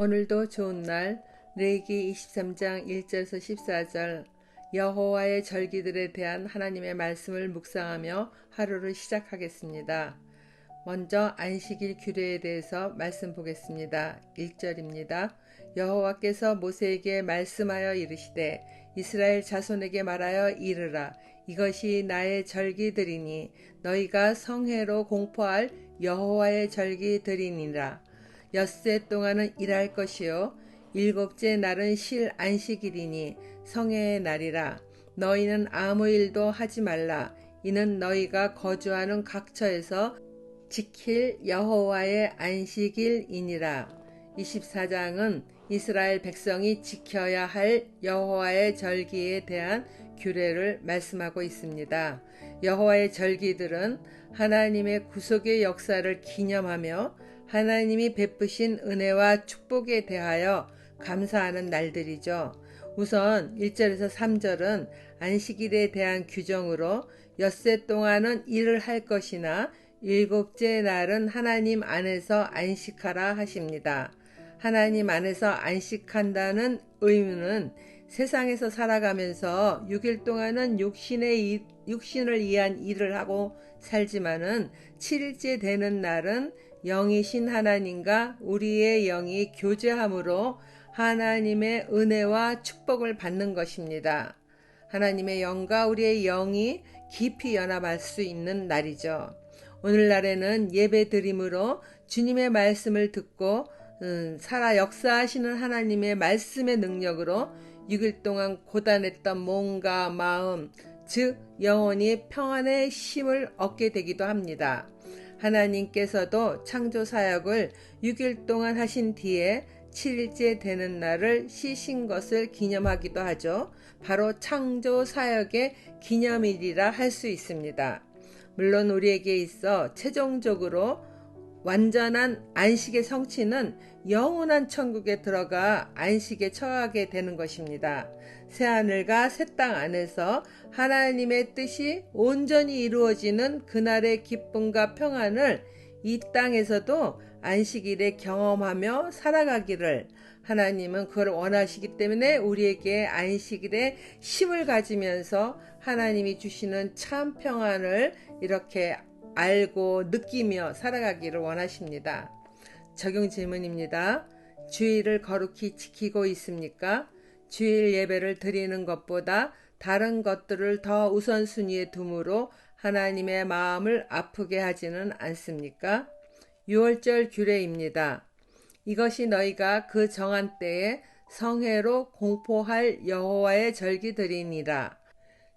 오늘도 좋은 날 레위기 23장 1절에서 14절 여호와의 절기들에 대한 하나님의 말씀을 묵상하며 하루를 시작하겠습니다. 먼저 안식일 규례에 대해서 말씀 보겠습니다. 1절입니다. 여호와께서 모세에게 말씀하여 이르시되 이스라엘 자손에게 말하여 이르라. 이것이 나의 절기들이니 너희가 성회로 공포할 여호와의 절기들이니라. 엿새 동안은 일할 것이요 일곱째 날은 쉴 안식일이니 성회의 날이라. 너희는 아무 일도 하지 말라. 이는 너희가 거주하는 각처에서 지킬 여호와의 안식일이니라. 24장은 이스라엘 백성이 지켜야 할 여호와의 절기에 대한 규례를 말씀하고 있습니다. 여호와의 절기들은 하나님의 구속의 역사를 기념하며 하나님이 베푸신 은혜와 축복에 대하여 감사하는 날들이죠. 우선 1절에서 3절은 안식일에 대한 규정으로 엿새 동안은 일을 할 것이나 일곱째 날은 하나님 안에서 안식하라 하십니다. 하나님 안에서 안식한다는 의미는 세상에서 살아가면서 6일 동안은 육신을 위한 일을 하고 살지만은 7일째 되는 날은 영이신 하나님과 우리의 영이 교제함으로 하나님의 은혜와 축복을 받는 것입니다. 하나님의 영과 우리의 영이 깊이 연합할 수 있는 날이죠. 오늘날에는 예배 드림으로 주님의 말씀을 듣고 살아 역사하시는 하나님의 말씀의 능력으로 6일 동안 고단했던 몸과 마음, 즉 영혼이 평안의 힘을 얻게 되기도 합니다. 하나님께서도 창조 사역을 6일 동안 하신 뒤에 7일째 되는 날을 쉬신 것을 기념하기도 하죠. 바로 창조 사역의 기념일이라 할 수 있습니다. 물론 우리에게 있어 최종적으로 완전한 안식의 성취는 영원한 천국에 들어가 안식에 처하게 되는 것입니다. 새하늘과 새 땅 안에서 하나님의 뜻이 온전히 이루어지는 그날의 기쁨과 평안을 이 땅에서도 안식일에 경험하며 살아가기를 하나님은 그걸 원하시기 때문에 우리에게 안식일에 힘을 가지면서 하나님이 주시는 참 평안을 이렇게 알고 느끼며 살아가기를 원하십니다. 적용 질문입니다. 주일을 거룩히 지키고 있습니까? 주일 예배를 드리는 것보다 다른 것들을 더 우선순위에 둠으로 하나님의 마음을 아프게 하지는 않습니까? 6월절 규례입니다. 이것이 너희가 그 정한 때에 성회로 공포할 여호와의 절기들이니라.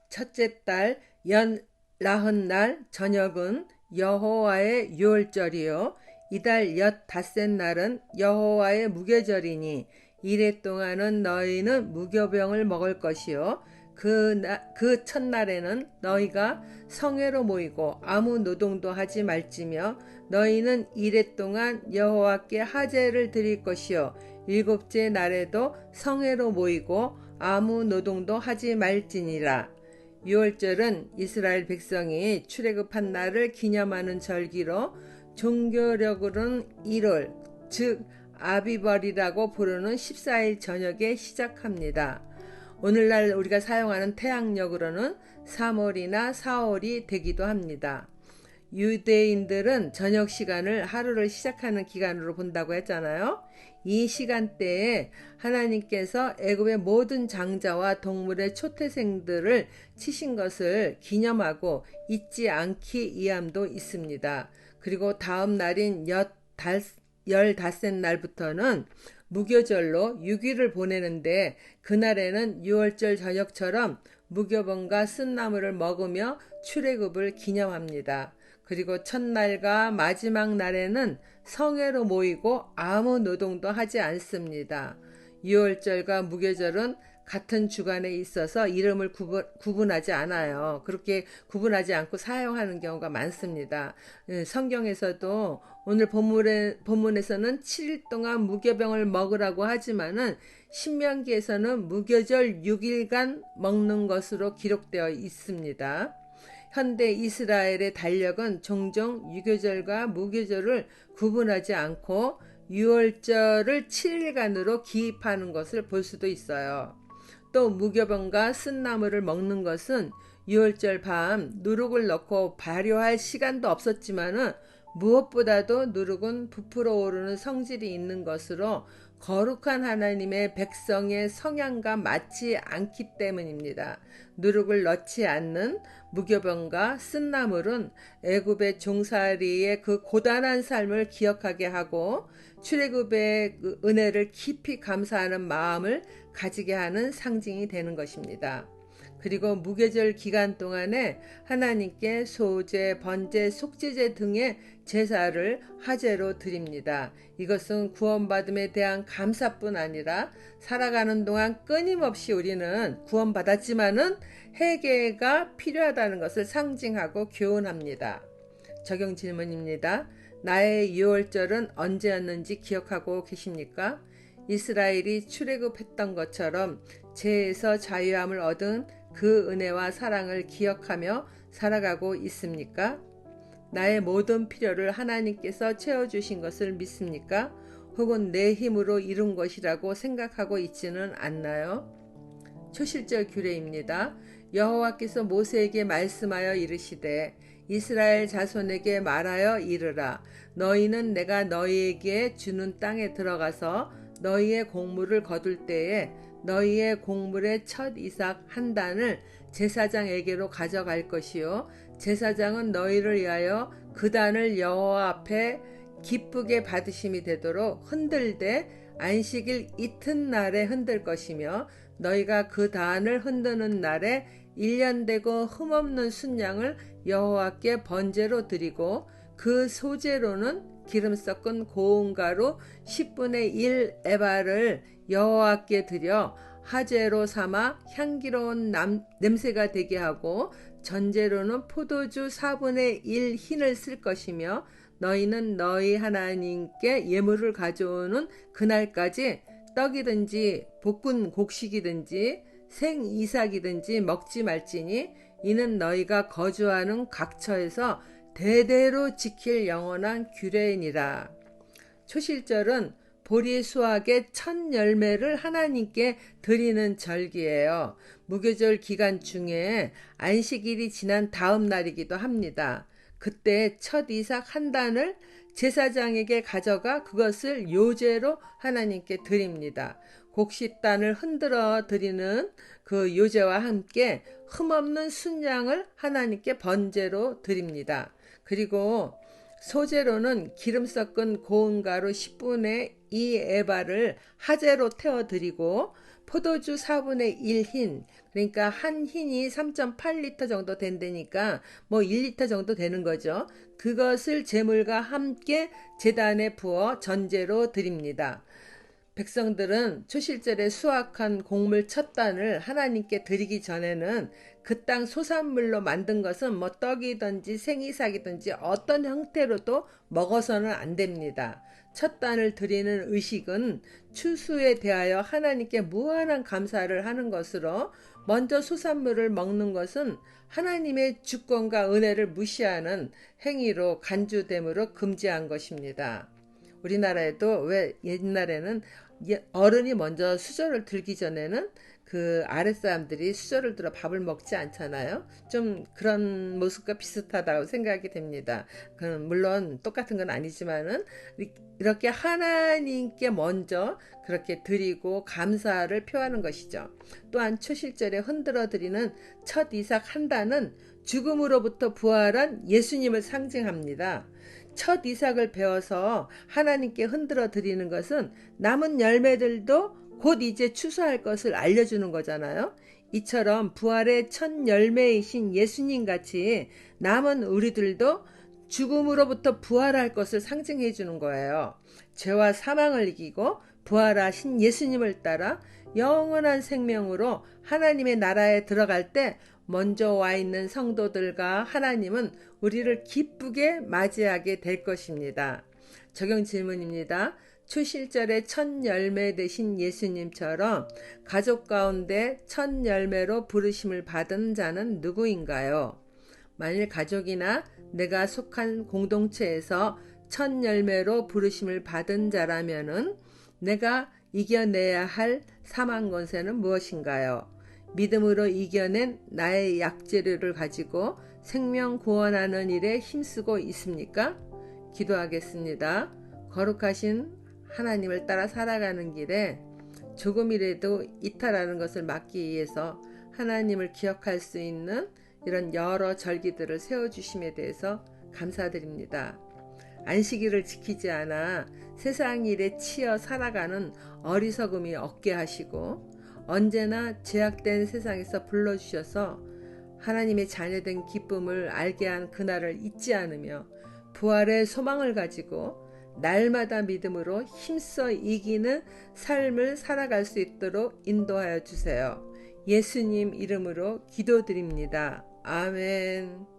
첫째 달 연 나흔날 저녁은 여호와의 유월절이요 이달 엿닷새 날은 여호와의 무교절이니 이래 동안은 너희는 무교병을 먹을 것이요 그 첫날에는 너희가 성회로 모이고 아무 노동도 하지 말지며 너희는 이래 동안 여호와께 하제를 드릴 것이요 일곱째 날에도 성회로 모이고 아무 노동도 하지 말지니라. 6월절은 이스라엘 백성이 출애굽한 날을 기념하는 절기로 종교력으로는 1월, 즉 아비벌이라고 부르는 14일 저녁에 시작합니다. 오늘날 우리가 사용하는 태양력으로는 3월이나 4월이 되기도 합니다. 유대인들은 저녁 시간을 하루를 시작하는 기간으로 본다고 했잖아요. 이 시간대에 하나님께서 애굽의 모든 장자와 동물의 초태생들을 치신 것을 기념하고 잊지 않기 위함도 있습니다. 그리고 다음 날인 열닷새 날부터는 무교절로 6일을 보내는데 그날에는 6월절 저녁처럼 무교병과 쓴나물을 먹으며 출애굽을 기념합니다. 그리고 첫날과 마지막 날에는 성회로 모이고 아무 노동도 하지 않습니다. 6월절과 무교절은 같은 주간에 있어서 이름을 구분하지 않아요. 그렇게 구분하지 않고 사용하는 경우가 많습니다. 성경에서도 오늘 본문에서는 7일 동안 무교병을 먹으라고 하지만은 신명기에서는 무교절 6일간 먹는 것으로 기록되어 있습니다. 현대 이스라엘의 달력은 종종 유교절과 무교절을 구분하지 않고 유월절을 7일간으로 기입하는 것을 볼 수도 있어요. 또 무교병과 쓴나물을 먹는 것은 유월절 밤 누룩을 넣고 발효할 시간도 없었지만은 무엇보다도 누룩은 부풀어 오르는 성질이 있는 것으로 거룩한 하나님의 백성의 성향과 맞지 않기 때문입니다. 누룩을 넣지 않는 무교병과 쓴나물은 애굽의 종살이의 그 고단한 삶을 기억하게 하고 출애굽의 그 은혜를 깊이 감사하는 마음을 가지게 하는 상징이 되는 것입니다. 그리고 무교절 기간 동안에 하나님께 소제, 번제, 속죄제 등의 제사를 화제로 드립니다. 이것은 구원받음에 대한 감사뿐 아니라 살아가는 동안 끊임없이 우리는 구원받았지만은 회개가 필요하다는 것을 상징하고 교훈합니다. 적용 질문입니다. 나의 유월절은 언제였는지 기억하고 계십니까? 이스라엘이 출애굽했던 것처럼 죄에서 자유함을 얻은 그 은혜와 사랑을 기억하며 살아가고 있습니까? 나의 모든 필요를 하나님께서 채워주신 것을 믿습니까? 혹은 내 힘으로 이룬 것이라고 생각하고 있지는 않나요? 초실절 규례입니다. 여호와께서 모세에게 말씀하여 이르시되 이스라엘 자손에게 말하여 이르라. 너희는 내가 너희에게 주는 땅에 들어가서 너희의 곡물을 거둘 때에 너희의 곡물의 첫 이삭 한 단을 제사장에게로 가져갈 것이요 제사장은 너희를 위하여 그 단을 여호와 앞에 기쁘게 받으심이 되도록 흔들되 안식일 이튿날에 흔들 것이며 너희가 그 단을 흔드는 날에 1년 되고 흠없는 순양을 여호와께 번제로 드리고 그 소제로는 기름 섞은 고운 가루 10분의 1 에바를 여호와께 드려 화제로 삼아 향기로운 냄새가 되게 하고 전제로는 포도주 4분의 1 흰을 쓸 것이며 너희는 너희 하나님께 예물을 가져오는 그날까지 떡이든지 볶은 곡식이든지 생이삭이든지 먹지 말지니 이는 너희가 거주하는 각처에서 대대로 지킬 영원한 규례이니라. 초실절은 보리 수확의 첫 열매를 하나님께 드리는 절기예요. 무교절 기간 중에 안식일이 지난 다음 날이기도 합니다. 그때 첫 이삭 한 단을 제사장에게 가져가 그것을 요제로 하나님께 드립니다. 곡식단을 흔들어 드리는 그 요제와 함께 흠없는 순양을 하나님께 번제로 드립니다. 그리고 소제로는 기름 섞은 고운 가루 10분의 2 에바를 화제로 태워드리고 포도주 4분의 1 흰, 그러니까 한 흰이 3.8리터 정도 된다니까 뭐 1리터 정도 되는 거죠. 그것을 제물과 함께 제단에 부어 전제로 드립니다. 백성들은 초실절에 수확한 곡물 첫 단을 하나님께 드리기 전에는 그 땅 소산물로 만든 것은 뭐 떡이든지 생이삭이든지 어떤 형태로도 먹어서는 안 됩니다. 첫 단을 드리는 의식은 추수에 대하여 하나님께 무한한 감사를 하는 것으로 먼저 소산물을 먹는 것은 하나님의 주권과 은혜를 무시하는 행위로 간주됨으로 금지한 것입니다. 우리나라에도 왜 옛날에는 어른이 먼저 수저를 들기 전에는 그 아랫사람들이 수저를 들어 밥을 먹지 않잖아요. 좀 그런 모습과 비슷하다고 생각이 됩니다. 물론 똑같은 건 아니지만은 이렇게 하나님께 먼저 그렇게 드리고 감사를 표하는 것이죠. 또한 초실절에 흔들어 드리는 첫 이삭 한 단은 죽음으로부터 부활한 예수님을 상징합니다. 첫 이삭을 베어서 하나님께 흔들어 드리는 것은 남은 열매들도 곧 이제 추수할 것을 알려주는 거잖아요. 이처럼 부활의 첫 열매이신 예수님 같이 남은 우리들도 죽음으로부터 부활할 것을 상징해 주는 거예요. 죄와 사망을 이기고 부활하신 예수님을 따라 영원한 생명으로 하나님의 나라에 들어갈 때 먼저 와 있는 성도들과 하나님은 우리를 기쁘게 맞이하게 될 것입니다. 적용 질문입니다. 초실절의 첫 열매 되신 예수님처럼 가족 가운데 첫 열매로 부르심을 받은 자는 누구인가요? 만일 가족이나 내가 속한 공동체에서 첫 열매로 부르심을 받은 자라면은 내가 이겨내야 할 사망 권세는 무엇인가요? 믿음으로 이겨낸 나의 약재료를 가지고 생명 구원하는 일에 힘쓰고 있습니까? 기도하겠습니다. 거룩하신 하나님을 따라 살아가는 길에 조금이라도 이탈하는 것을 막기 위해서 하나님을 기억할 수 있는 이런 여러 절기들을 세워주심에 대해서 감사드립니다. 안식일을 지키지 않아 세상 일에 치여 살아가는 어리석음이 없게 하시고 언제나 죄악된 세상에서 불러주셔서 하나님의 자녀된 기쁨을 알게 한 그날을 잊지 않으며 부활의 소망을 가지고 날마다 믿음으로 힘써 이기는 삶을 살아갈 수 있도록 인도하여 주세요. 예수님 이름으로 기도드립니다. 아멘.